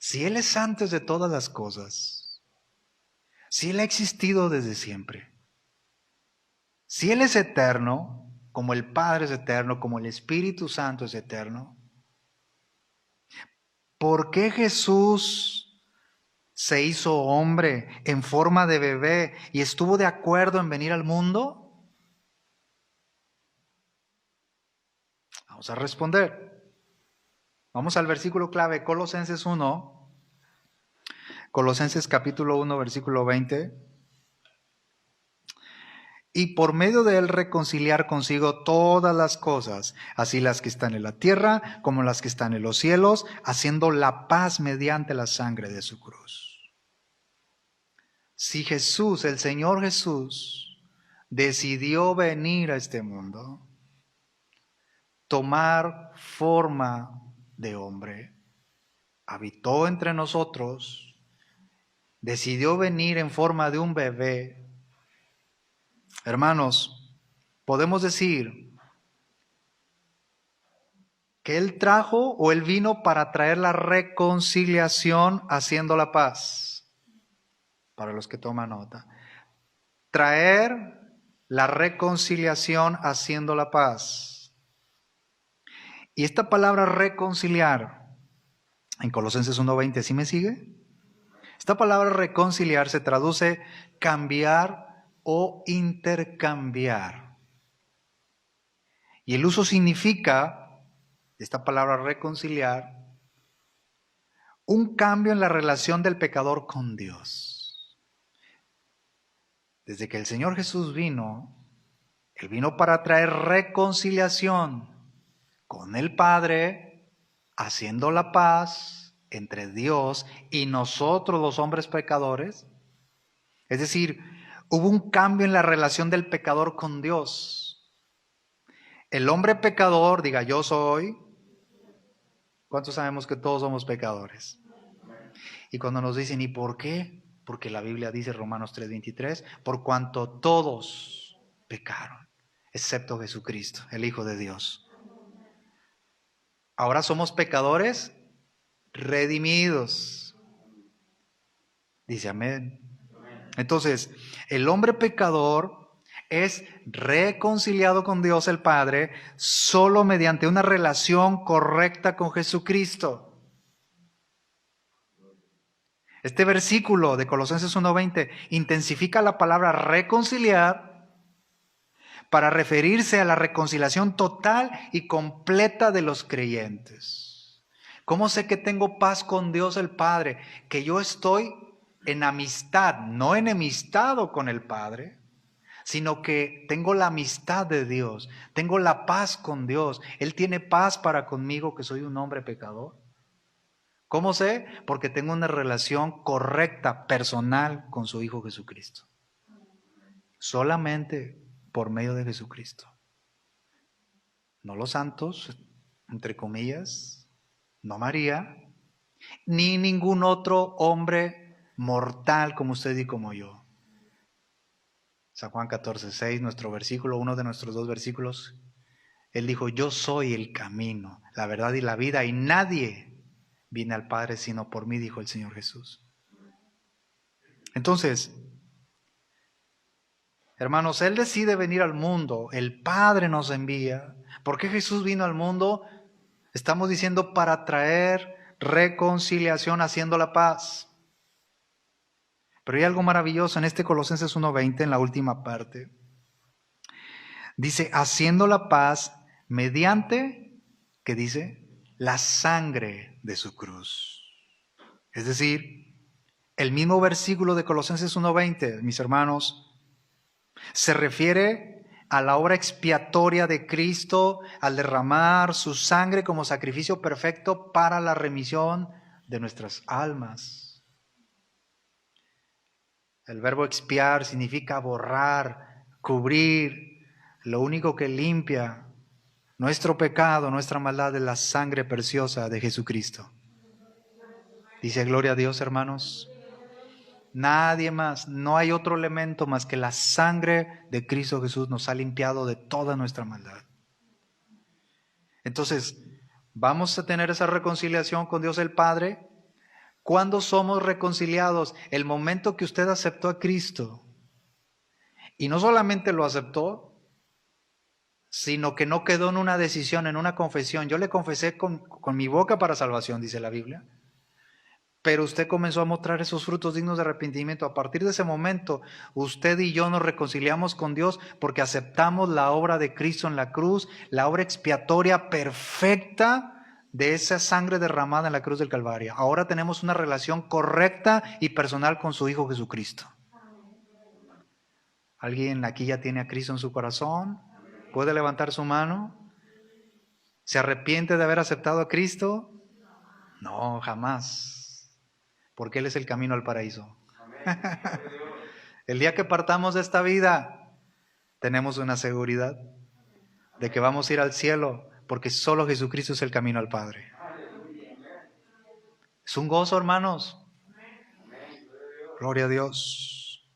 Si Él es antes de todas las cosas, si Él ha existido desde siempre, si Él es eterno, como el Padre es eterno, como el Espíritu Santo es eterno, ¿por qué Jesús se hizo hombre en forma de bebé y estuvo de acuerdo en venir al mundo? Vamos a responder. Vamos al versículo clave, Colosenses 1, Colosenses capítulo 1, versículo 20. Y por medio de él reconciliar consigo todas las cosas, así las que están en la tierra como las que están en los cielos, haciendo la paz mediante la sangre de su cruz. Si Jesús, el Señor Jesús, decidió venir a este mundo, tomar forma de hombre, habitó entre nosotros, decidió venir en forma de un bebé. Hermanos, podemos decir que Él trajo o Él vino para traer la reconciliación haciendo la paz. Para los que toman nota. Traer la reconciliación haciendo la paz. Y esta palabra reconciliar, en Colosenses 1:20, ¿sí me sigue? Esta palabra reconciliar se traduce cambiar o intercambiar. Y el uso significa, esta palabra reconciliar, un cambio en la relación del pecador con Dios. Desde que el Señor Jesús vino, Él vino para traer reconciliación con el Padre, haciendo la paz entre Dios y nosotros los hombres pecadores. Es decir, hubo un cambio en la relación del pecador con Dios. El hombre pecador, diga yo soy. ¿Cuántos sabemos que todos somos pecadores? Y cuando nos dicen, ¿y por qué? Porque la Biblia dice, Romanos 3:23, por cuanto todos pecaron, excepto Jesucristo, el Hijo de Dios. Ahora somos pecadores redimidos. Dice amén. Entonces, el hombre pecador es reconciliado con Dios el Padre solo mediante una relación correcta con Jesucristo. Este versículo de Colosenses 1:20 intensifica la palabra reconciliar para referirse a la reconciliación total y completa de los creyentes. ¿Cómo sé que tengo paz con Dios el Padre? Que yo estoy en amistad, no enemistado con el Padre, sino que tengo la amistad de Dios, tengo la paz con Dios. Él tiene paz para conmigo, que soy un hombre pecador. ¿Cómo sé? Porque tengo una relación correcta, personal con su Hijo Jesucristo. Solamente por medio de Jesucristo. No los santos, entre comillas, no María, ni ningún otro hombre mortal como usted y como yo. San Juan 14:6, nuestro versículo, uno de nuestros dos versículos. Él dijo, yo soy el camino, la verdad y la vida, y nadie viene al Padre sino por mí, dijo el Señor Jesús. Entonces, hermanos, Él decide venir al mundo, el Padre nos envía. ¿Por qué Jesús vino al mundo? Estamos diciendo para traer reconciliación haciendo la paz. Pero hay algo maravilloso en este Colosenses 1:20, en la última parte. Dice, haciendo la paz mediante, ¿qué dice? La sangre de su cruz. Es decir, el mismo versículo de Colosenses 1:20, mis hermanos, se refiere a la obra expiatoria de Cristo al derramar su sangre como sacrificio perfecto para la remisión de nuestras almas. El verbo expiar significa borrar, cubrir. Lo único que limpia nuestro pecado, nuestra maldad es la sangre preciosa de Jesucristo. Dice gloria a Dios, hermanos. Nadie más, no hay otro elemento más que la sangre de Cristo Jesús nos ha limpiado de toda nuestra maldad. Entonces, vamos a tener esa reconciliación con Dios el Padre ¿Cuándo somos reconciliados? El momento que usted aceptó a Cristo. Y no solamente lo aceptó, sino que no quedó en una decisión, en una confesión. Yo le confesé con mi boca para salvación, dice la Biblia. Pero usted comenzó a mostrar esos frutos dignos de arrepentimiento. A partir de ese momento, usted y yo nos reconciliamos con Dios porque aceptamos la obra de Cristo en la cruz, la obra expiatoria perfecta de esa sangre derramada en la cruz del Calvario. Ahora tenemos una relación correcta y personal con su Hijo Jesucristo. ¿Alguien aquí ya tiene a Cristo en su corazón? ¿Puede levantar su mano? ¿Se arrepiente de haber aceptado a Cristo? No, jamás. Porque Él es el camino al paraíso. El día que partamos de esta vida, tenemos una seguridad de que vamos a ir al cielo, porque solo Jesucristo es el camino al Padre. Es un gozo, hermanos. Gloria a Dios.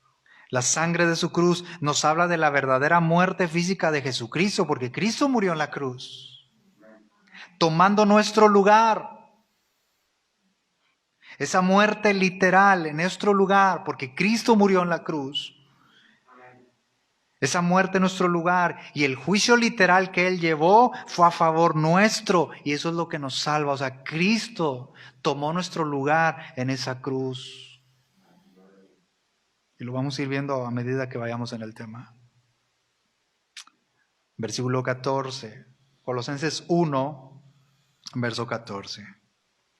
La sangre de su cruz nos habla de la verdadera muerte física de Jesucristo, porque Cristo murió en la cruz, tomando nuestro lugar. Esa muerte literal en nuestro lugar, porque Cristo murió en la cruz. Esa muerte en nuestro lugar y el juicio literal que Él llevó fue a favor nuestro, y eso es lo que nos salva. O sea, Cristo tomó nuestro lugar en esa cruz. Y lo vamos a ir viendo a medida que vayamos en el tema. Versículo 14, Colosenses 1, verso 14.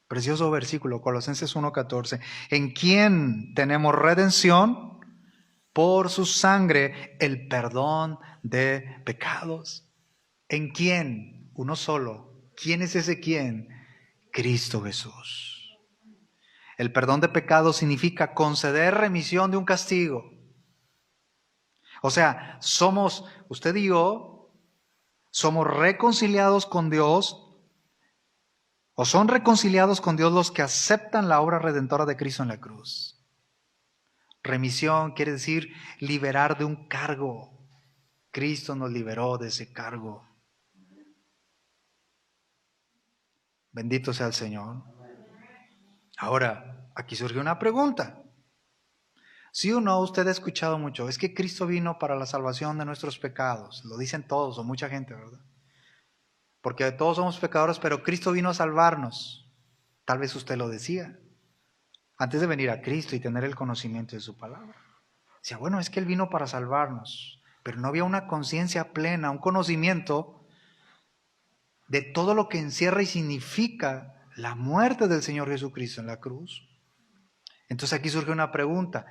Precioso versículo, Colosenses 1, 14. En quien tenemos redención por su sangre, el perdón de pecados. ¿En quién? Uno solo. ¿Quién es ese quién? Cristo Jesús. El perdón de pecados significa conceder remisión de un castigo. O sea, usted y yo, somos reconciliados con Dios, o son reconciliados con Dios los que aceptan la obra redentora de Cristo en la cruz. Remisión quiere decir liberar de un cargo. Cristo nos liberó de ese cargo. Bendito sea el Señor. Ahora, aquí surge una pregunta. ¿Sí o no usted ha escuchado mucho? Es que Cristo vino para la salvación de nuestros pecados. Lo dicen todos o mucha gente, ¿verdad? Porque todos somos pecadores, pero Cristo vino a salvarnos. Tal vez usted lo decía antes de venir a Cristo y tener el conocimiento de su palabra. Decía, bueno, es que Él vino para salvarnos, pero no había una conciencia plena, un conocimiento de todo lo que encierra y significa la muerte del Señor Jesucristo en la cruz. Entonces aquí surge una pregunta.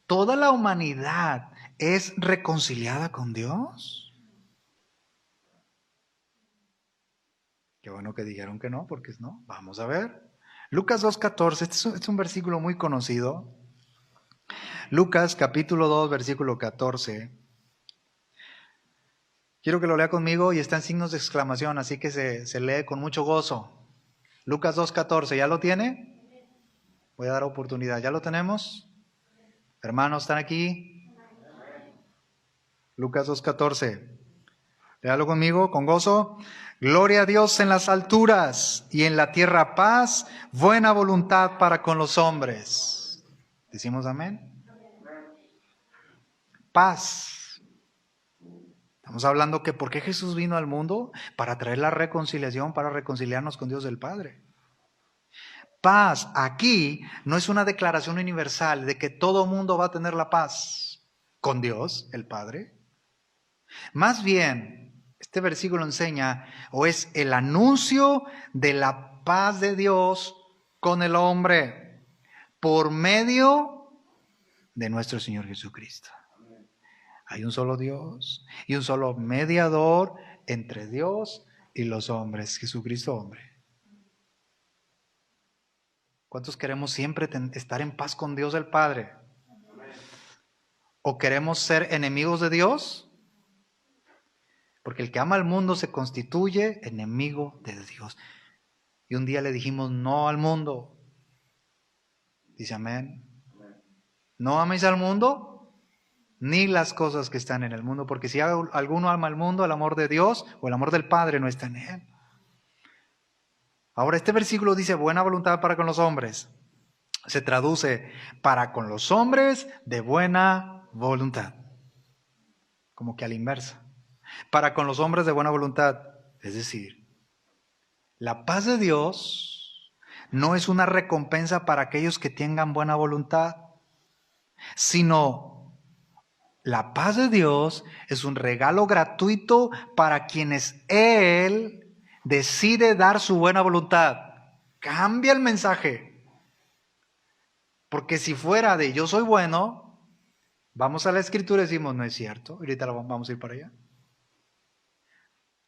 ¿Toda la humanidad es reconciliada con Dios? Qué bueno que dijeron que no, porque no. Vamos a ver. Lucas 2.14, este es un versículo muy conocido. Lucas capítulo 2, versículo 14. Quiero que lo lea conmigo y está en signos de exclamación, así que se lee con mucho gozo. Lucas 2.14, ¿ya lo tiene? Voy a dar oportunidad. ¿Ya lo tenemos? Hermanos, ¿están aquí? Lucas 2.14. Léalo conmigo, con gozo. Gloria a Dios en las alturas y en la tierra paz, buena voluntad para con los hombres. ¿Decimos amén? Paz. Estamos hablando que ¿por qué Jesús vino al mundo? Para traer la reconciliación, para reconciliarnos con Dios el Padre. Paz aquí no es una declaración universal de que todo mundo va a tener la paz con Dios el Padre. Más bien, este versículo enseña o es el anuncio de la paz de Dios con el hombre por medio de nuestro Señor Jesucristo. Hay un solo Dios y un solo mediador entre Dios y los hombres, Jesucristo hombre. ¿Cuántos queremos siempre estar en paz con Dios el Padre? ¿O queremos ser enemigos de Dios? Porque el que ama al mundo se constituye enemigo de Dios. Y un día le dijimos no al mundo. Dice amén. No améis al mundo ni las cosas que están en el mundo. Porque si alguno ama al mundo, el amor de Dios o el amor del Padre no está en él. Ahora este versículo dice buena voluntad para con los hombres. se traduce para con los hombres de buena voluntad. Como que a la inversa. Para con los hombres de buena voluntad. Es decir, la paz de Dios no es una recompensa para aquellos que tengan buena voluntad, sino la paz de Dios es un regalo gratuito para quienes Él decide dar su buena voluntad. Cambia el mensaje. Porque si fuera de yo soy bueno, vamos a la Escritura y decimos, no es cierto. Ahorita vamos a ir para allá.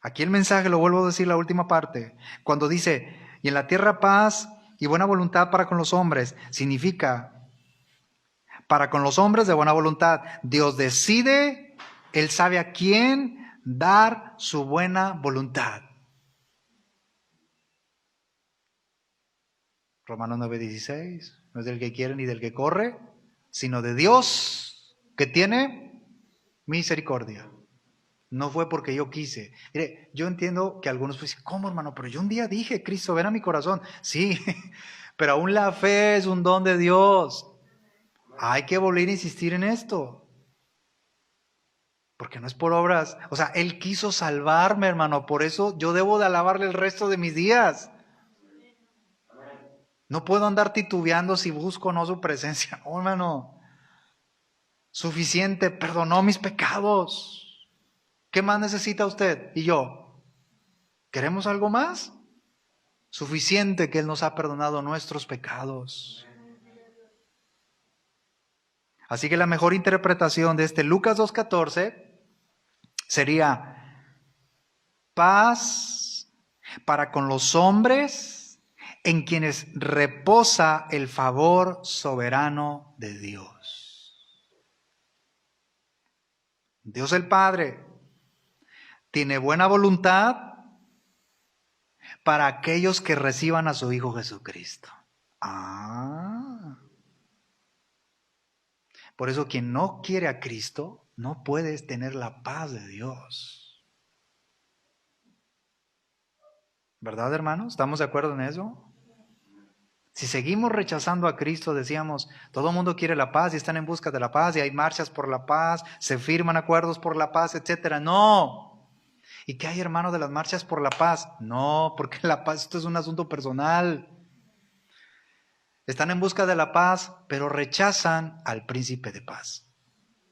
Aquí el mensaje, lo vuelvo a decir la última parte. Cuando dice, y en la tierra paz y buena voluntad para con los hombres, significa para con los hombres de buena voluntad. Dios decide, Él sabe a quién dar su buena voluntad. Romanos 9:16, no es del que quiere ni del que corre, sino de Dios que tiene misericordia. No fue porque yo quise. Mire, yo entiendo que algunos dicen, ¿cómo, hermano? Pero yo un día dije, Cristo, ven a mi corazón. Sí, pero aún la fe es un don de Dios. Hay que volver a insistir en esto. Porque no es por obras. O sea, Él quiso salvarme, hermano. Por eso yo debo de alabarle el resto de mis días. No puedo andar titubeando si busco o no su presencia. No, hermano. Suficiente, perdonó mis pecados. ¿Qué más necesita usted y yo? ¿Queremos algo más? Suficiente que Él nos ha perdonado nuestros pecados. Así que la mejor interpretación de este Lucas 2:14 sería paz para con los hombres en quienes reposa el favor soberano de Dios. Dios el Padre tiene buena voluntad para aquellos que reciban a su Hijo Jesucristo. Por eso quien no quiere a Cristo no puede tener la paz de Dios. ¿Verdad, hermanos? ¿Estamos de acuerdo en eso? Si seguimos rechazando a Cristo, decíamos, todo el mundo quiere la paz y están en busca de la paz y hay marchas por la paz, se firman acuerdos por la paz, etcétera. No. ¿Y qué hay, hermano, de las marchas por la paz? No, porque la paz, esto es un asunto personal. Están en busca de la paz, pero rechazan al príncipe de paz.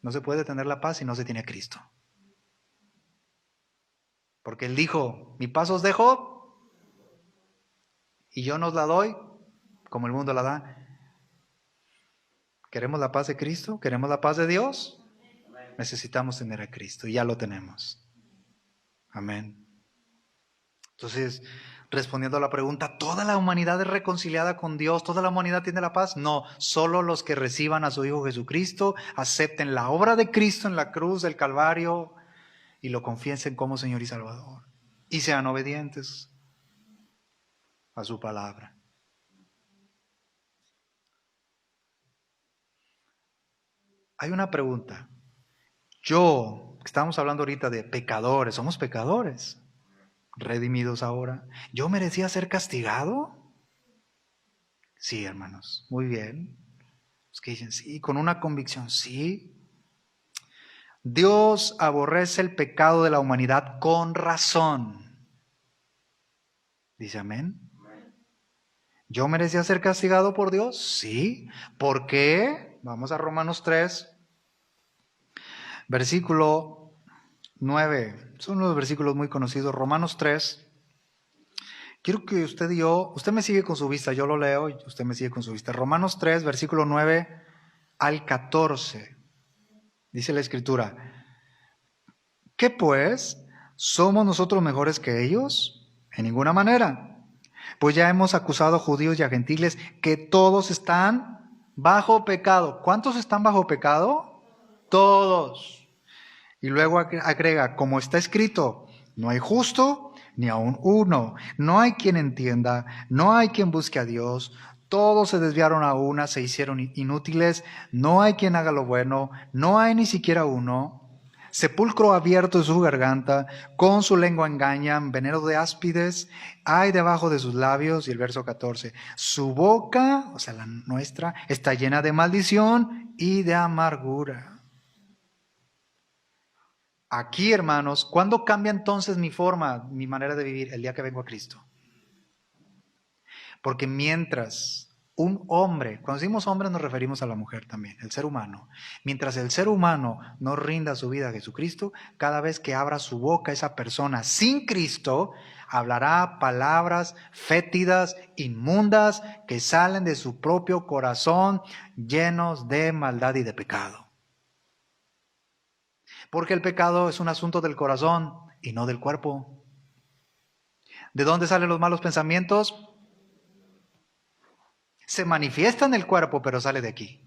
No se puede tener la paz si no se tiene a Cristo. Porque Él dijo, mi paz os dejo y yo nos la doy como el mundo la da. ¿Queremos la paz de Cristo? ¿Queremos la paz de Dios? Necesitamos tener a Cristo y ya lo tenemos. Amén. Entonces, respondiendo a la pregunta, ¿toda la humanidad es reconciliada con Dios? ¿Toda la humanidad tiene la paz? No, solo los que reciban a su Hijo Jesucristo, acepten la obra de Cristo en la cruz del Calvario y lo confiesen como Señor y Salvador. Y sean obedientes a su palabra. Hay una pregunta. Estamos hablando ahorita de pecadores, somos pecadores, redimidos ahora. ¿Yo merecía ser castigado? Sí, hermanos, muy bien. Los que dicen sí, con una convicción, sí. Dios aborrece el pecado de la humanidad con razón. Dice amén. ¿Yo merecía ser castigado por Dios? Sí. ¿Por qué? Vamos a Romanos 3, versículo 9. Son unos versículos muy conocidos. Romanos 3. Quiero que usted y yo, usted me sigue con su vista, yo lo leo y usted me sigue con su vista. Romanos 3, versículo 9 al 14. Dice la Escritura. ¿Qué pues? ¿Somos nosotros mejores que ellos? En ninguna manera. Pues ya hemos acusado a judíos y a gentiles que todos están bajo pecado. ¿Cuántos están bajo pecado? Todos. Y luego agrega, como está escrito, no hay justo ni aun uno. No hay quien entienda, no hay quien busque a Dios. Todos se desviaron a una, se hicieron inútiles. No hay quien haga lo bueno, no hay ni siquiera uno. Sepulcro abierto es su garganta, con su lengua engañan, veneno de áspides hay debajo de sus labios. Y el verso 14, su boca, o sea, la nuestra, está llena de maldición y de amargura. Aquí, hermanos, ¿cuándo cambia entonces mi forma, mi manera de vivir? El día que vengo a Cristo. Porque mientras un hombre, cuando decimos hombre nos referimos a la mujer también, el ser humano. Mientras el ser humano no rinda su vida a Jesucristo, cada vez que abra su boca esa persona sin Cristo, hablará palabras fétidas, inmundas, que salen de su propio corazón, llenos de maldad y de pecado. Porque el pecado es un asunto del corazón y no del cuerpo. ¿De dónde salen los malos pensamientos? Se manifiesta en el cuerpo, pero sale de aquí.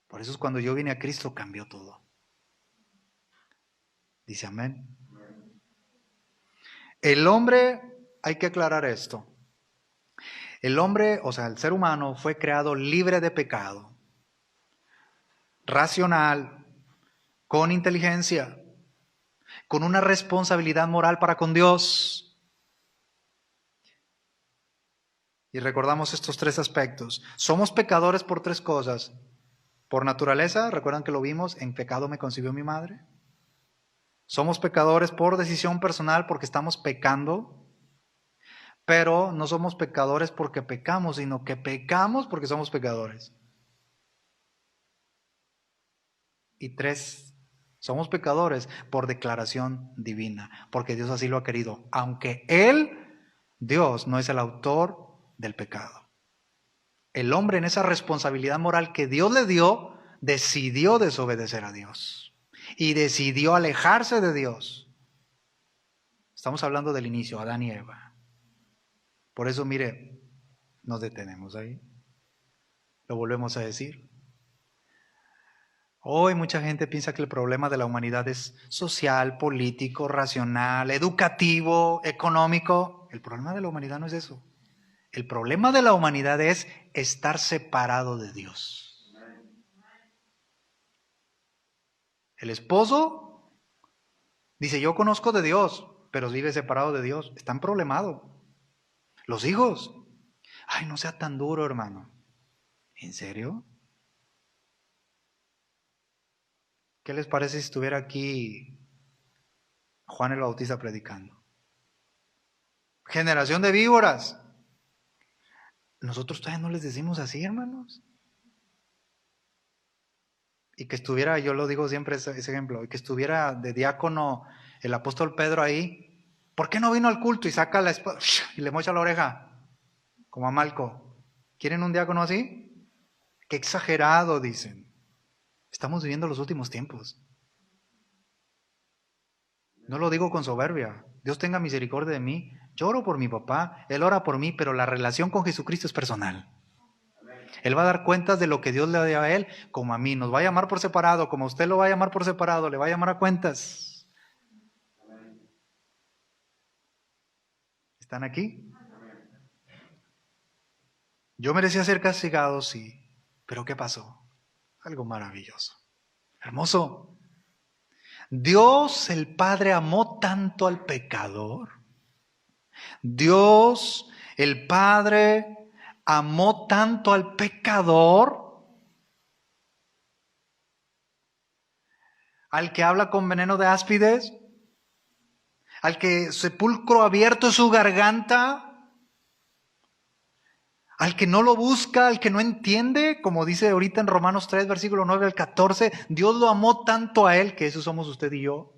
Por eso es cuando yo vine a Cristo cambió todo. Dice amén. El hombre, hay que aclarar esto. El hombre, o sea, el ser humano fue creado libre de pecado, racional, con inteligencia, con una responsabilidad moral para con Dios. Y recordamos estos tres aspectos. Somos pecadores por tres cosas. Por naturaleza, recuerdan que lo vimos, en pecado me concibió mi madre. Somos pecadores por decisión personal porque estamos pecando, pero no somos pecadores porque pecamos, sino que pecamos porque somos pecadores. Y tres, somos pecadores por declaración divina, porque Dios así lo ha querido, aunque Él, Dios, no es el autor del pecado. El hombre en esa responsabilidad moral que Dios le dio, decidió desobedecer a Dios y decidió alejarse de Dios. Estamos hablando del inicio, Adán y Eva. Por eso, mire, nos detenemos ahí. Lo volvemos a decir. Hoy mucha gente piensa que el problema de la humanidad es social, político, racional, educativo, económico. El problema de la humanidad no es eso. El problema de la humanidad es estar separado de Dios. El esposo dice, yo conozco de Dios, pero vive separado de Dios. Están problemados. Los hijos, ay, no sea tan duro, hermano. ¿En serio? ¿Qué les parece si estuviera aquí Juan el Bautista predicando? Generación de víboras. Nosotros todavía no les decimos así, hermanos. Y que estuviera, yo lo digo siempre ese ejemplo, y que estuviera de diácono el apóstol Pedro ahí. ¿Por qué no vino al culto y saca la espada y le mocha la oreja? Como a Malco. ¿Quieren un diácono así? Qué exagerado, dicen. Estamos viviendo los últimos tiempos. No lo digo con soberbia. Dios tenga misericordia de mí. Yo oro por mi papá, él ora por mí, pero la relación con Jesucristo es personal. Él va a dar cuentas de lo que Dios le dio a él, como a mí. Nos va a llamar por separado, como a usted lo va a llamar por separado, le va a llamar a cuentas. ¿Están aquí? Yo merecía ser castigado, sí. Pero ¿qué pasó? Algo maravilloso. Hermoso. Dios el Padre amó tanto al pecador. Dios el Padre amó tanto al pecador, al que habla con veneno de áspides, al que sepulcro abierto es su garganta, al que no lo busca, al que no entiende, como dice ahorita en Romanos 3, versículo 9 al 14, Dios lo amó tanto a él, que eso somos usted y yo,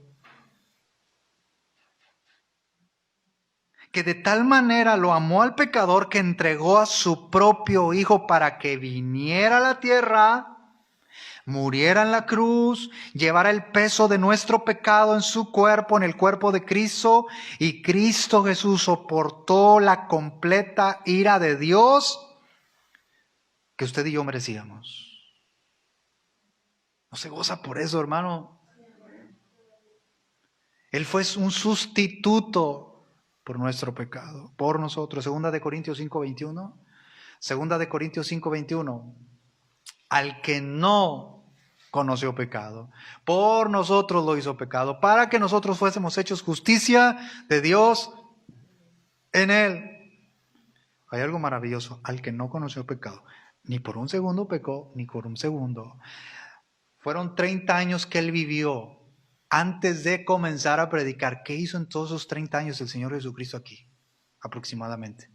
que de tal manera lo amó al pecador que entregó a su propio Hijo para que viniera a la tierra, muriera en la cruz, llevara el peso de nuestro pecado en su cuerpo, en el cuerpo de Cristo, y Cristo Jesús soportó la completa ira de Dios que usted y yo merecíamos. ¿No se goza por eso, hermano? Él fue un sustituto por nuestro pecado, por nosotros. Segunda de Corintios 5:21. Segunda de Corintios 5:21. Al que no conoció pecado. Por nosotros lo hizo pecado, para que nosotros fuésemos hechos justicia de Dios en Él. Hay algo maravilloso: al que no conoció pecado, ni por un segundo pecó, ni por un segundo. Fueron 30 años que Él vivió antes de comenzar a predicar. ¿Qué hizo en todos esos 30 años el Señor Jesucristo aquí? Aproximadamente.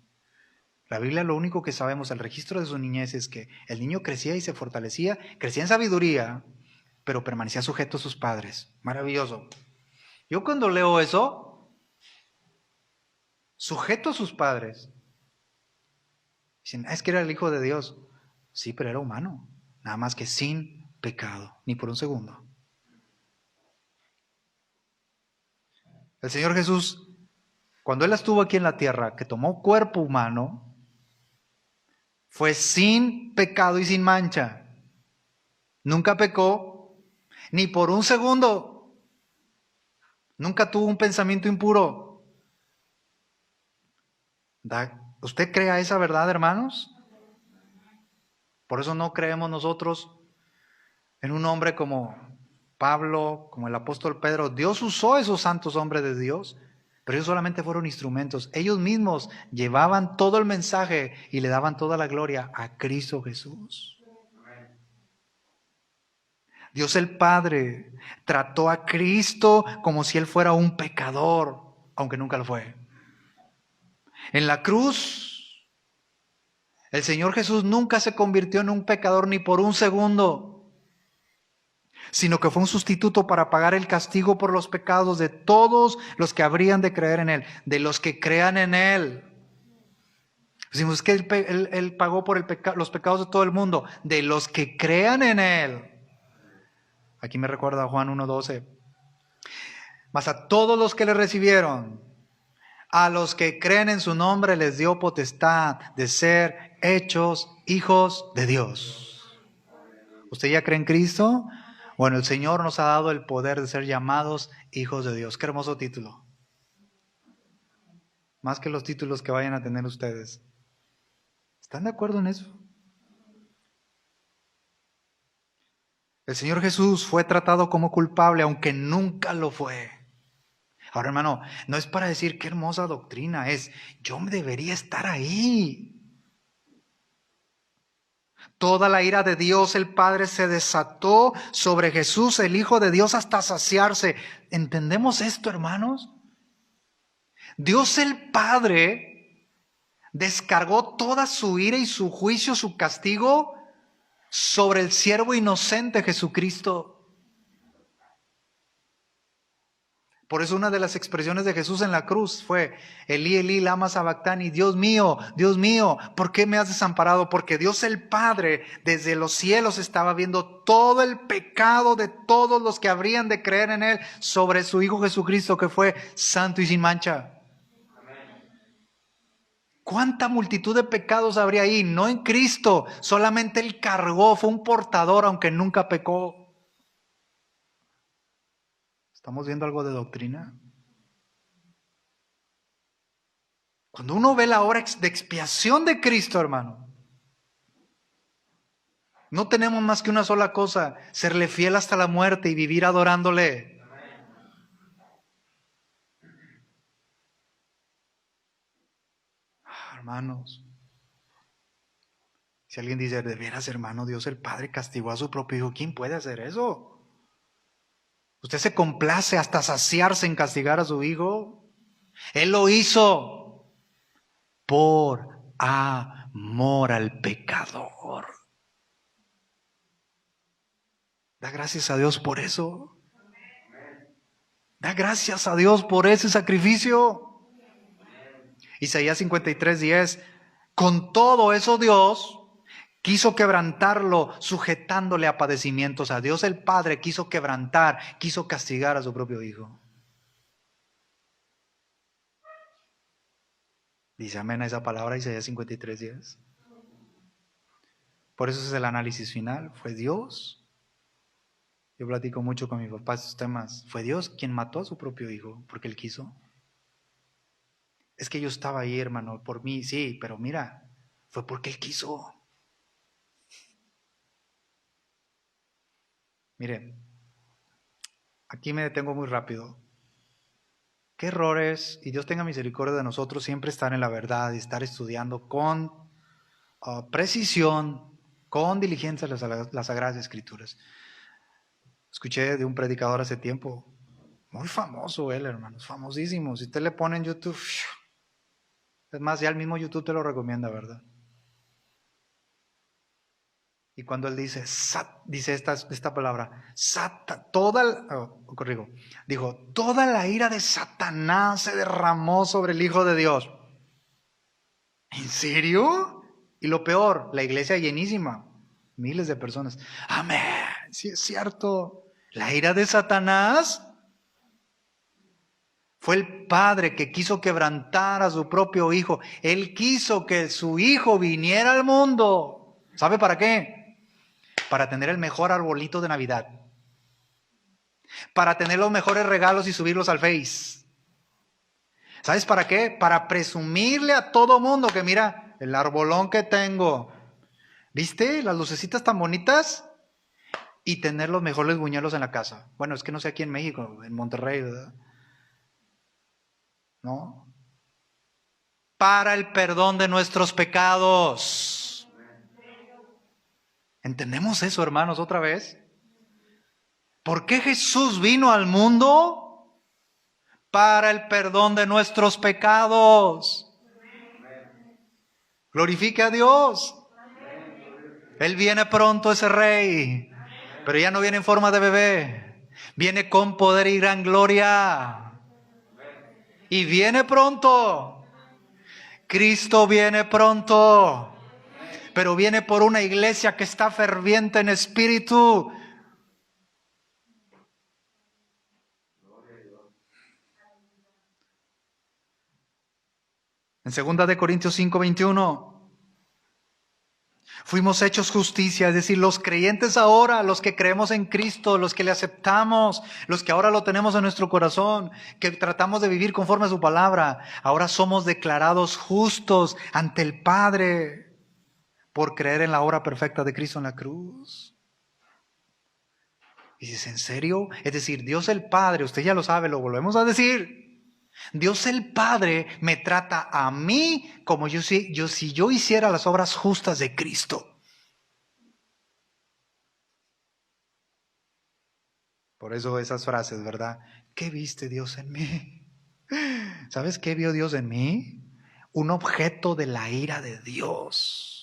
La Biblia, lo único que sabemos, el registro de su niñez, es que el niño crecía y se fortalecía, crecía en sabiduría, pero permanecía sujeto a sus padres. Maravilloso. Yo cuando leo eso, sujeto a sus padres, dicen, es que era el Hijo de Dios. Sí, pero era humano, nada más que sin pecado, ni por un segundo. El Señor Jesús, cuando Él estuvo aquí en la tierra, que tomó cuerpo humano, fue sin pecado y sin mancha. Nunca pecó, ni por un segundo. Nunca tuvo un pensamiento impuro. ¿Usted crea esa verdad, hermanos? Por eso no creemos nosotros en un hombre como Pablo, como el apóstol Pedro. Dios usó a esos santos hombres de Dios, pero ellos solamente fueron instrumentos. Ellos mismos llevaban todo el mensaje y le daban toda la gloria a Cristo Jesús. Dios el Padre trató a Cristo como si Él fuera un pecador, aunque nunca lo fue. En la cruz, el Señor Jesús nunca se convirtió en un pecador ni por un segundo, sino que fue un sustituto para pagar el castigo por los pecados de todos los que habrían de creer en Él, de los que crean en Él. Decimos que Él pagó por los pecados de todo el mundo, de los que crean en Él. Aquí me recuerda a Juan 1:12. Mas a todos los que le recibieron, a los que creen en su nombre, les dio potestad de ser hechos hijos de Dios. ¿Usted ya cree en Cristo? Bueno, el Señor nos ha dado el poder de ser llamados hijos de Dios. Qué hermoso título. Más que los títulos que vayan a tener ustedes. ¿Están de acuerdo en eso? El Señor Jesús fue tratado como culpable, aunque nunca lo fue. Ahora, hermano, no es para decir qué hermosa doctrina, es yo debería estar ahí. Toda la ira de Dios el Padre se desató sobre Jesús, el Hijo de Dios, hasta saciarse. ¿Entendemos esto, hermanos? Dios el Padre descargó toda su ira y su juicio, su castigo sobre el siervo inocente Jesucristo. Por eso una de las expresiones de Jesús en la cruz fue: Elí, Elí, lama sabactani, Dios mío, ¿por qué me has desamparado? Porque Dios el Padre desde los cielos estaba viendo todo el pecado de todos los que habrían de creer en Él sobre su Hijo Jesucristo, que fue santo y sin mancha. ¿Cuánta multitud de pecados habría ahí? No en Cristo, solamente Él cargó, fue un portador, aunque nunca pecó. ¿Estamos viendo algo de doctrina? Cuando uno ve la obra de expiación de Cristo, hermano, no tenemos más que una sola cosa: serle fiel hasta la muerte y vivir adorándole. Hermanos, si alguien dice, de veras, hermano, Dios el Padre castigó a su propio Hijo, ¿quién puede hacer eso? ¿Usted se complace hasta saciarse en castigar a su Hijo? Él lo hizo por amor al pecador. Da gracias a Dios por eso. Da gracias a Dios por ese sacrificio. Isaías 53:10. Con todo eso Dios quiso quebrantarlo, sujetándole a padecimientos. A Dios el Padre quiso quebrantar, quiso castigar a su propio Hijo. Dice amén a esa palabra, Isaías 53:10. Por eso es el análisis final. Fue Dios. Yo platico mucho con mi papá estos temas. Fue Dios quien mató a su propio Hijo porque Él quiso. Es que yo estaba ahí, hermano, por mí, sí, pero mira, fue porque Él quiso. Mire, aquí me detengo muy rápido. ¿Qué errores, y Dios tenga misericordia de nosotros, siempre estar en la verdad y estar estudiando con precisión, con diligencia las Sagradas Escrituras? Escuché de un predicador hace tiempo, muy famoso él, hermanos, famosísimo. Si usted le pone en YouTube, es más, ya el mismo YouTube te lo recomienda, ¿verdad? Y cuando él dice, dice esta palabra, dijo, toda la ira de Satanás se derramó sobre el Hijo de Dios. ¿En serio? Y lo peor, la iglesia llenísima, miles de personas. Amén, sí es cierto. La ira de Satanás fue el padre que quiso quebrantar a su propio hijo. Él quiso que su hijo viniera al mundo. ¿Sabe para qué? Para tener el mejor arbolito de Navidad. Para tener los mejores regalos y subirlos al Face. ¿Sabes para qué? Para presumirle a todo mundo que mira el arbolón que tengo. ¿Viste? Las lucecitas tan bonitas. Y tener los mejores buñuelos en la casa. Bueno, es que no sé aquí en México, en Monterrey, ¿verdad? ¿No? Para el perdón de nuestros pecados. ¿Entendemos eso, hermanos, otra vez? ¿Por qué Jesús vino al mundo? Para el perdón de nuestros pecados. Glorifique a Dios. Él viene pronto, ese rey. Pero ya no viene en forma de bebé. Viene con poder y gran gloria. Y viene pronto. Cristo viene pronto. Pero viene por una iglesia que está ferviente en espíritu. En 2 Corintios 5:21, fuimos hechos justicia, es decir, los creyentes ahora, los que creemos en Cristo, los que le aceptamos, los que ahora lo tenemos en nuestro corazón, que tratamos de vivir conforme a su palabra, ahora somos declarados justos ante el Padre por creer en la obra perfecta de Cristo en la cruz. Y dices, ¿en serio? Es decir, Dios el Padre, usted ya lo sabe, lo volvemos a decir. Dios el Padre me trata a mí como si yo hiciera las obras justas de Cristo. Por eso esas frases, ¿verdad? ¿Qué viste Dios en mí? ¿Sabes qué vio Dios en mí? Un objeto de la ira de Dios.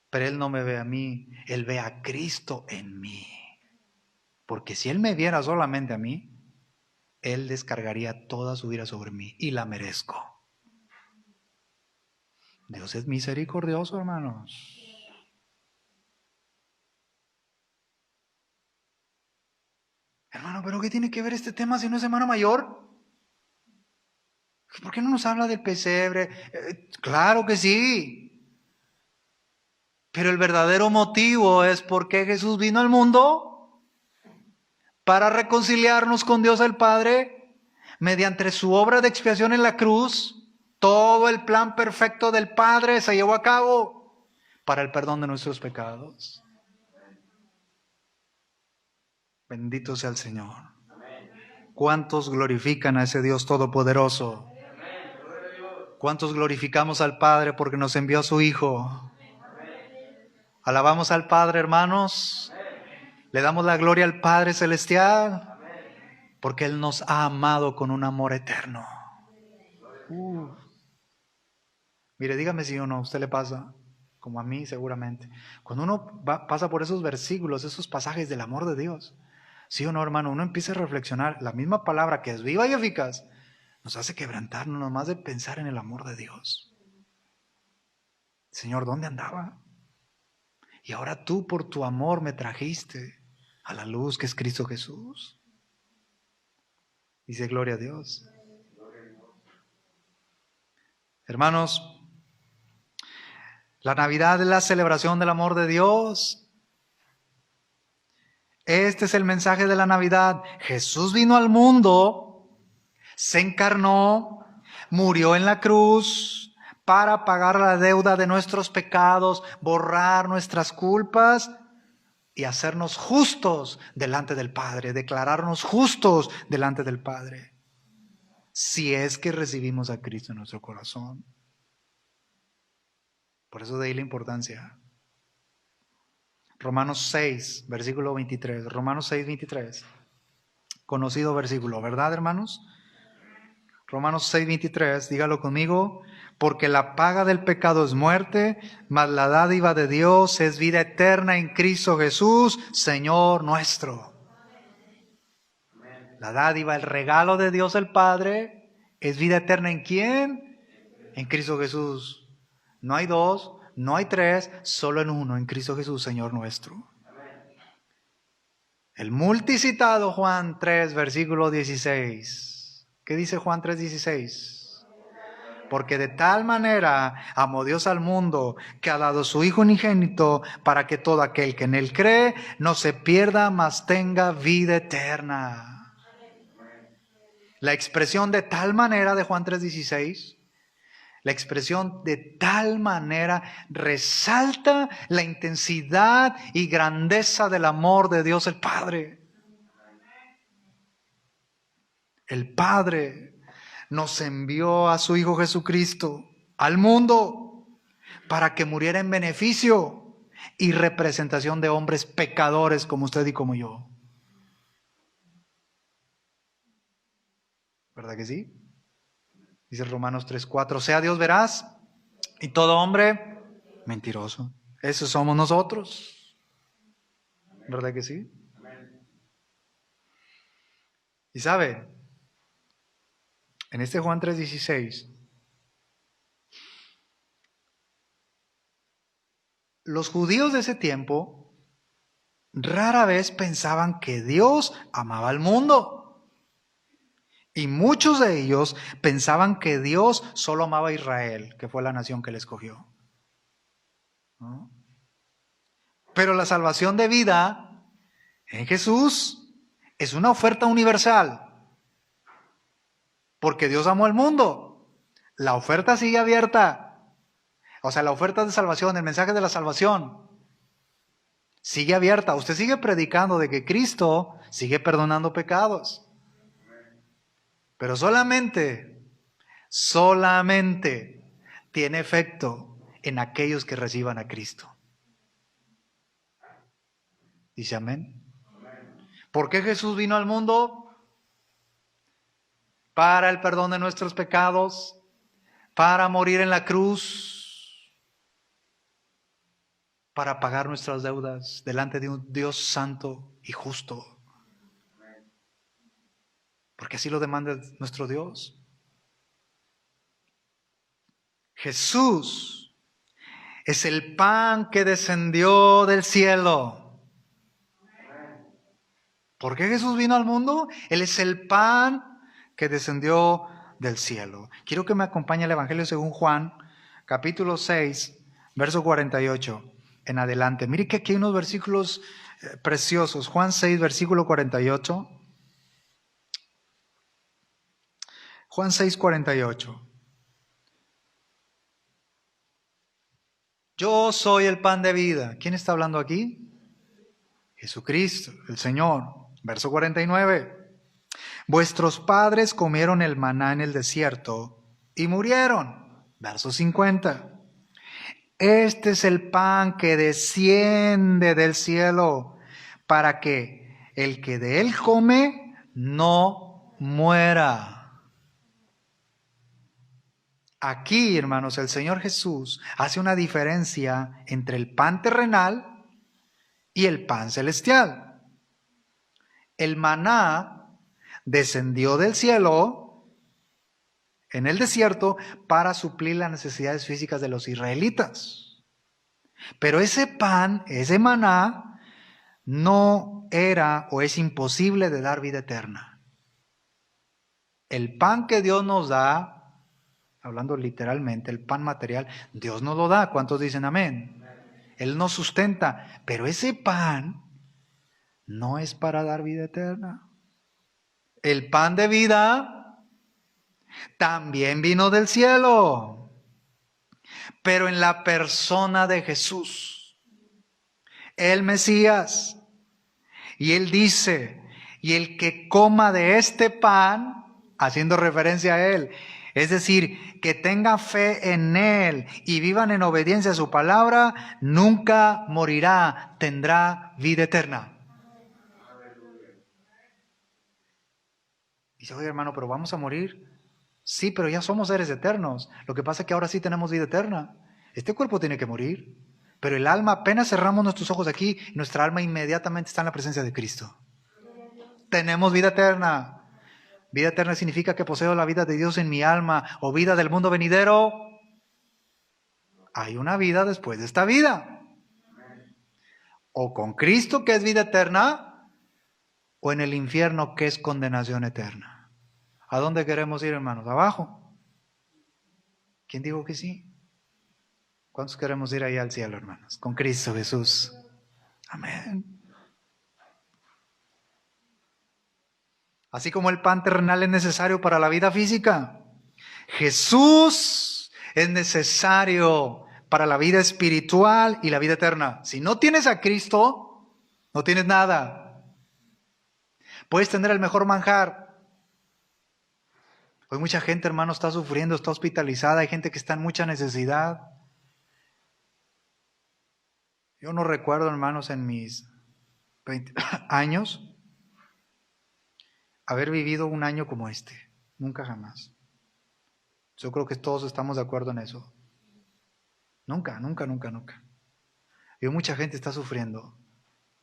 Pero Él no me ve a mí, Él ve a Cristo en mí. Porque si Él me viera solamente a mí, Él descargaría toda su ira sobre mí y la merezco. Dios es misericordioso, hermanos. Hermano, ¿pero qué tiene que ver este tema si no es Semana Mayor? ¿Por qué no nos habla del pesebre? Claro que sí. Pero el verdadero motivo es por qué Jesús vino al mundo para reconciliarnos con Dios el Padre mediante su obra de expiación en la cruz. Todo el plan perfecto del Padre se llevó a cabo para el perdón de nuestros pecados. Bendito sea el Señor. ¿Cuántos glorifican a ese Dios todopoderoso? ¿Cuántos glorificamos al Padre porque nos envió a su Hijo? ¿Alabamos al Padre, hermanos? ¿Le damos la gloria al Padre Celestial? Porque Él nos ha amado con un amor eterno. Mire, dígame si o no, ¿a usted le pasa? Como a mí seguramente. Cuando uno pasa por esos versículos, esos pasajes del amor de Dios, ¿sí o no, hermano? Uno empieza a reflexionar. La misma palabra que es viva y eficaz nos hace quebrantarnos nomás de pensar en el amor de Dios. Señor, ¿dónde andaba? Y ahora tú por tu amor me trajiste a la luz que es Cristo Jesús. Dice gloria a Dios. Hermanos, la Navidad es la celebración del amor de Dios. Este es el mensaje de la Navidad. Jesús vino al mundo, se encarnó, murió en la cruz para pagar la deuda de nuestros pecados, borrar nuestras culpas y hacernos justos delante del Padre, declararnos justos delante del Padre, si es que recibimos a Cristo en nuestro corazón. Por eso de ahí la importancia. Romanos 6, versículo 23. Romanos 6, 23. Conocido versículo, ¿verdad, hermanos? Romanos 6, 23, dígalo conmigo. Porque la paga del pecado es muerte, mas la dádiva de Dios es vida eterna en Cristo Jesús, Señor nuestro. La dádiva, el regalo de Dios el Padre, es vida eterna ¿en quién? En Cristo Jesús. No hay dos, no hay tres, solo en uno, en Cristo Jesús, Señor nuestro. El multicitado Juan 3, versículo 16. ¿Qué dice Juan 3, 16? Porque de tal manera amó Dios al mundo que ha dado su Hijo unigénito para que todo aquel que en Él cree no se pierda, mas tenga vida eterna. La expresión de tal manera de Juan 3:16, la expresión de tal manera resalta la intensidad y grandeza del amor de Dios el Padre. El Padre nos envió a su Hijo Jesucristo al mundo para que muriera en beneficio y representación de hombres pecadores como usted y como yo. ¿Verdad que sí? Dice Romanos 3:4, sea Dios veraz y todo hombre mentiroso. Esos somos nosotros. ¿Verdad que sí? Y sabe, en este Juan 3:16, los judíos de ese tiempo rara vez pensaban que Dios amaba al mundo. Y muchos de ellos pensaban que Dios solo amaba a Israel, que fue la nación que le escogió. ¿No? Pero la salvación de vida en Jesús es una oferta universal. Porque Dios amó al mundo. La oferta sigue abierta. O sea, la oferta de salvación, el mensaje de la salvación, sigue abierta. Usted sigue predicando de que Cristo sigue perdonando pecados. Pero solamente tiene efecto en aquellos que reciban a Cristo. Dice amén. ¿Por qué Jesús vino al mundo? Para el perdón de nuestros pecados, para morir en la cruz, para pagar nuestras deudas delante de un Dios santo y justo. Porque así lo demanda nuestro Dios. Jesús es el pan que descendió del cielo. ¿Por qué Jesús vino al mundo? Él es el pan que descendió del cielo. Quiero que me acompañe el Evangelio según Juan, capítulo 6, verso 48 en adelante. Mire que aquí hay unos versículos preciosos. Juan 6, versículo 48. Juan 6, 48. Yo soy el pan de vida. ¿Quién está hablando aquí? Jesucristo, el Señor. Verso 49. Vuestros padres comieron el maná en el desierto y murieron. Verso 50. Este es el pan que desciende del cielo para que el que de él come no muera. Aquí, hermanos, el Señor Jesús hace una diferencia entre el pan terrenal y el pan celestial. El maná descendió del cielo en el desierto para suplir las necesidades físicas de los israelitas. Pero ese pan, ese maná, no era o es imposible de dar vida eterna. El pan que Dios nos da, hablando literalmente, el pan material, Dios nos lo da. ¿Cuántos dicen amén? Él nos sustenta, pero ese pan no es para dar vida eterna. El pan de vida también vino del cielo, pero en la persona de Jesús. el Mesías. Y él dice, y el que coma de este pan, haciendo referencia a él, es decir, que tenga fe en él y vivan en obediencia a su palabra, nunca morirá, tendrá vida eterna. Dice, oye hermano, pero vamos a morir. Sí, pero ya somos seres eternos. Lo que pasa es que ahora sí tenemos vida eterna. Este cuerpo tiene que morir. Pero el alma, apenas cerramos nuestros ojos aquí, nuestra alma inmediatamente está en la presencia de Cristo. Tenemos vida eterna. Vida eterna significa que poseo la vida de Dios en mi alma o vida del mundo venidero. Hay una vida después de esta vida. O con Cristo, que es vida eterna, o en el infierno, que es condenación eterna. ¿A dónde queremos ir, hermanos? ¿Abajo? ¿Quién dijo que sí? ¿Cuántos queremos ir ahí al cielo, hermanos? Con Cristo Jesús. Amén. Así como el pan terrenal es necesario para la vida física, Jesús es necesario para la vida espiritual y la vida eterna. Si no tienes a Cristo, no tienes nada. Puedes tener el mejor manjar. Hoy mucha gente, hermano, está sufriendo, está hospitalizada. Hay gente que está en mucha necesidad. Yo no recuerdo, hermanos, en mis 20 años, haber vivido un año como este. Nunca jamás. Yo creo que todos estamos de acuerdo en eso. Nunca. Y mucha gente está sufriendo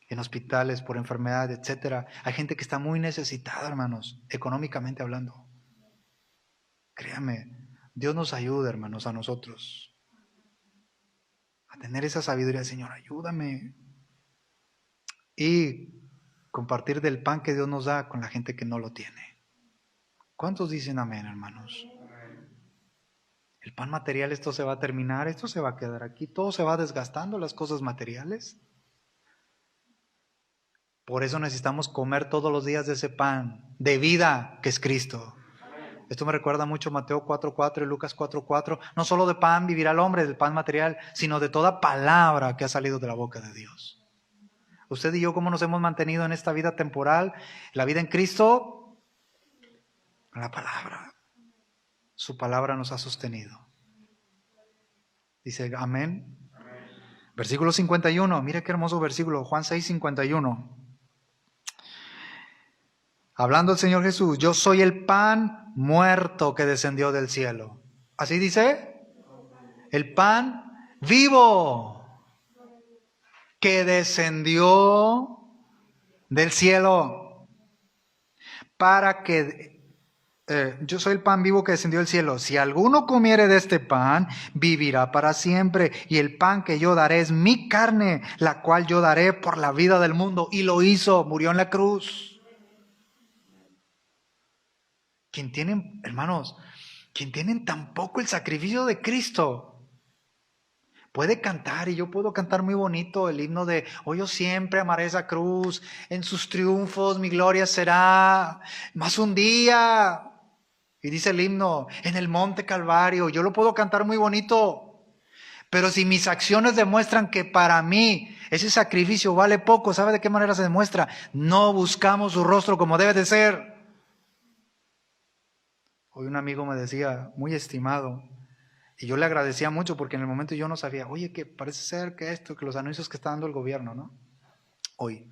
en hospitales por enfermedad, etcétera. Hay gente que está muy necesitada, hermanos, económicamente hablando. Créame, Dios nos ayuda, hermanos, a nosotros a tener esa sabiduría. Señor, ayúdame. Y compartir del pan que Dios nos da con la gente que no lo tiene. ¿Cuántos dicen amén, hermanos? El pan material, esto se va a terminar, esto se va a quedar aquí, todo se va desgastando, las cosas materiales. Por eso necesitamos comer todos los días de ese pan de vida que es Cristo. Esto me recuerda mucho Mateo 4:4 y Lucas 4:4. No solo de pan vivirá el hombre, del pan material, sino de toda palabra que ha salido de la boca de Dios. Usted y yo, ¿cómo nos hemos mantenido en esta vida temporal? La vida en Cristo, la palabra. Su palabra nos ha sostenido. Dice, amén. Versículo 51, mire qué hermoso versículo, Juan 6:51. Hablando el Señor Jesús, yo soy el pan muerto que descendió del cielo. ¿Así dice? El pan vivo que descendió del cielo. Para que yo soy el pan vivo que descendió del cielo. Si alguno comiere de este pan, vivirá para siempre. Y el pan que yo daré es mi carne, la cual yo daré por la vida del mundo. Y lo hizo, murió en la cruz. Quien tienen, hermanos, quien tienen tampoco el sacrificio de Cristo, puede cantar, y yo puedo cantar muy bonito el himno de, oh, yo siempre amaré esa cruz, en sus triunfos mi gloria será, más un día. Y dice el himno, en el monte Calvario, yo lo puedo cantar muy bonito, pero si mis acciones demuestran que para mí ese sacrificio vale poco, ¿sabe de qué manera se demuestra? No buscamos su rostro como debe de ser. Hoy un amigo me decía, muy estimado, y yo le agradecía mucho porque en el momento yo no sabía, oye, que parece ser que esto, que los anuncios que está dando el gobierno, ¿no? Hoy.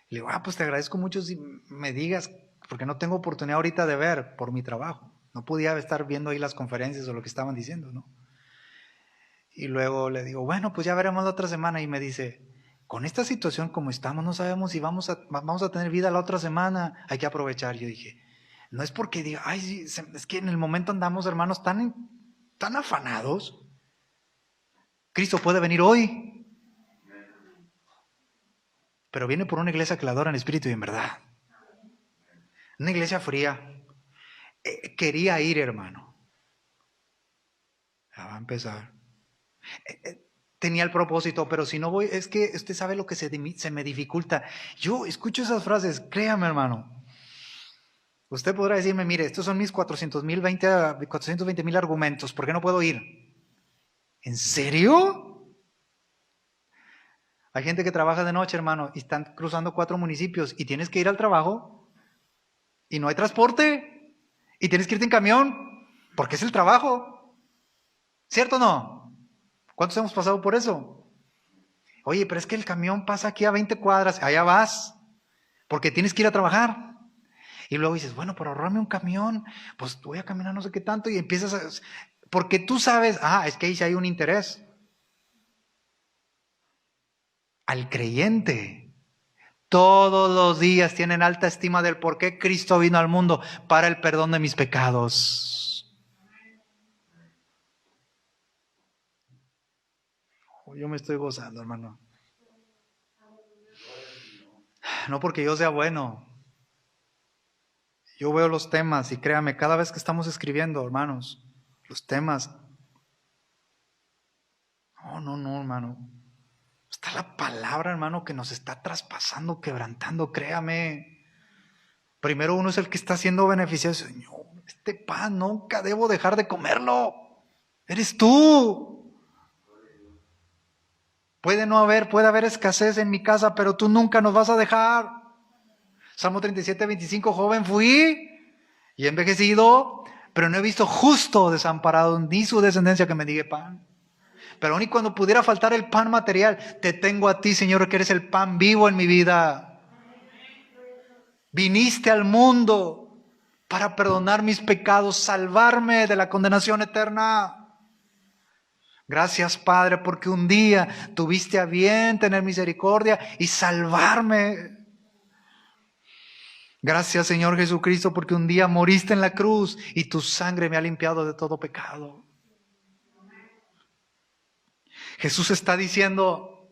Le digo, pues te agradezco mucho si me digas, porque no tengo oportunidad ahorita de ver por mi trabajo. No podía estar viendo ahí las conferencias o lo que estaban diciendo, ¿no? Y luego le digo, bueno, pues ya veremos la otra semana. Y me dice, con esta situación como estamos, no sabemos si vamos a tener vida la otra semana, hay que aprovechar. Yo dije, no es porque diga, ay, sí, es que en el momento andamos, hermanos, tan afanados. Cristo puede venir hoy, pero viene por una iglesia que la adora en espíritu y en verdad. Una iglesia fría. Quería ir, hermano. Ya va a empezar. Tenía el propósito, pero si no voy, es que usted sabe lo que se me dificulta. Yo escucho esas frases, créame, hermano. Usted podrá decirme, mire, estos son mis 420,000 argumentos, ¿por qué no puedo ir? ¿En serio? Hay gente que trabaja de noche, hermano, y están cruzando 4 municipios y tienes que ir al trabajo y no hay transporte y tienes que irte en camión porque es el trabajo. ¿Cierto o no? ¿Cuántos hemos pasado por eso? Oye, pero es que el camión pasa aquí a 20 cuadras, allá vas, porque tienes que ir a trabajar. Y luego dices, bueno, por ahorrarme un camión, pues voy a caminar no sé qué tanto y empiezas a... Porque tú sabes, es que ahí sí hay un interés. Al creyente, todos los días tienen alta estima del por qué Cristo vino al mundo para el perdón de mis pecados. Yo me estoy gozando, hermano. No porque yo sea bueno. Yo veo los temas y créame, cada vez que estamos escribiendo, hermanos, los temas. No, hermano. Está la palabra, hermano, que nos está traspasando, quebrantando, créame. Primero uno es el que está siendo beneficiado. Señor, este pan nunca debo dejar de comerlo. Eres tú. Puede haber escasez en mi casa, pero tú nunca nos vas a dejar. Salmo 37, 25, joven fui y he envejecido, pero no he visto justo desamparado, ni su descendencia que mendigue pan. Pero aun y cuando pudiera faltar el pan material, te tengo a ti, Señor, que eres el pan vivo en mi vida. Viniste al mundo para perdonar mis pecados, salvarme de la condenación eterna. Gracias, Padre, porque un día tuviste a bien tener misericordia y salvarme. Gracias, Señor Jesucristo, porque un día moriste en la cruz y tu sangre me ha limpiado de todo pecado. Jesús está diciendo,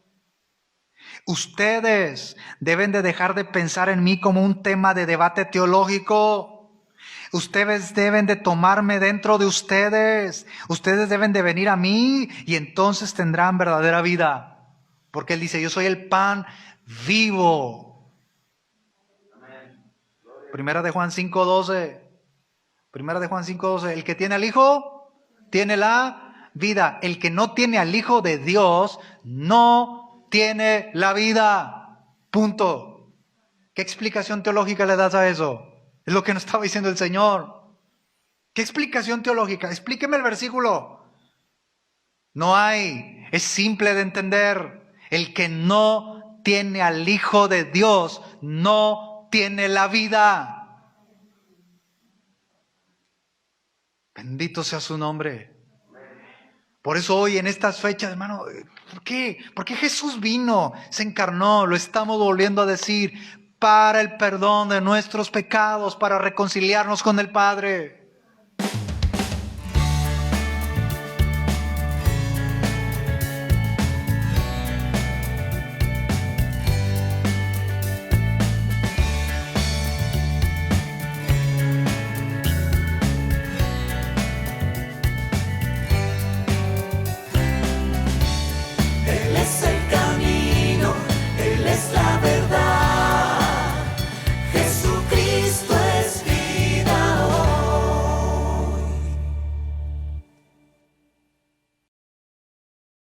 ustedes deben de dejar de pensar en mí como un tema de debate teológico. Ustedes deben de tomarme dentro de ustedes. Ustedes deben de venir a mí y entonces tendrán verdadera vida. Porque Él dice, yo soy el pan vivo. Primera de Juan 5:12. Primera de Juan 5:12. El que tiene al Hijo, tiene la vida. El que no tiene al Hijo de Dios, no tiene la vida. Punto. ¿Qué explicación teológica le das a eso? Es lo que nos estaba diciendo el Señor. ¿Qué explicación teológica? Explíqueme el versículo. No hay. Es simple de entender. El que no tiene al Hijo de Dios no tiene la vida. Bendito sea su nombre. Por eso hoy en estas fechas, hermano, ¿por qué? Porque Jesús vino, se encarnó, lo estamos volviendo a decir, para el perdón de nuestros pecados, para reconciliarnos con el Padre.